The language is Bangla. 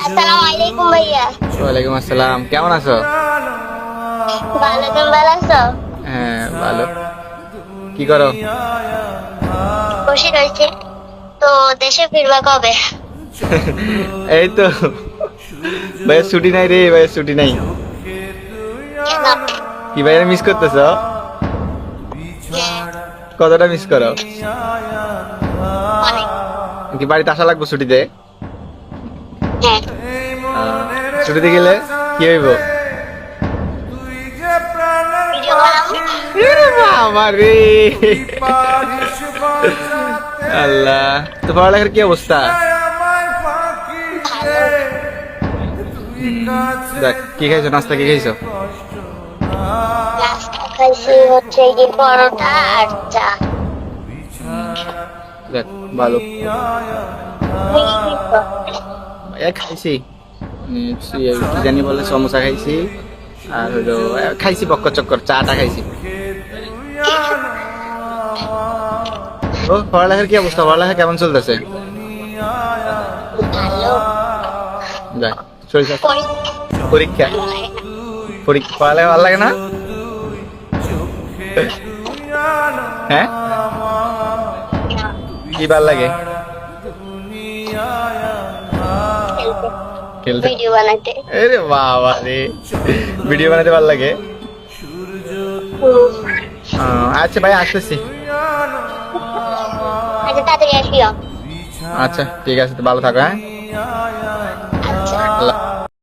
আসসালামু আলাইকুম ভাইয়া। ওয়ালাইকুম আসসালাম, কেমন আছো? ভালো, তুমি ভালো আছো? হ্যাঁ ভালো। কি করো? বসে রয়েছে। তো দেশে ফিরবা কবে? এই তো ভাইয়ের ছুটি নাই রে, ভাইয়ের ছুটি নাই। কেন? কি ভাইয়ের মিস করতেছ? হ্যাঁ, কতটা মিস করো? অনেক। কি বাড়িতে আসা লাগবে ছুটিতে? হ্যাঁ, ছুটিতে গেলে কি হইব? ভিডিও বানাবো। আমার রে আল্লাহ, তো পড়ালেখার কি অবস্থা? ভালো। দেখ, কি খাইছো? নাস্তা কি খাইছো? নাস্তা খাইছি হচ্ছে কি পরোটা আর চা। দেখ ভালো। তুমি কি খাইছো? খাইছি। কি জানি বলে, সমোসা খাইছি। আর হলো খাইছি পক্কর চক্কর, চাটা খাইছি। ও পড়ালেখার কি অবস্থা? পড়ালেখা কেমন চলতেছে? ভালো। দেখ শরীর স্বাস্থ্য- পরীক্ষা ভালো লাগে না। পরীক্ষা পড়ালেখা ভালো লাগে না? হ্যাঁ, কি ভালো লাগে? খেলতে, খেলতে? ভিডিও বানাইতে। আরে বাবা রে, ভিডিও বানাতে ভালো লাগে? আচ্ছা ভাই, আসতেছি। আচ্ছা, তাড়াতাড়ি আসিও। আচ্ছা ঠিক আছে, তো ভালো থাকো। হ্যাঁ, আচ্ছা। আল্লাহ।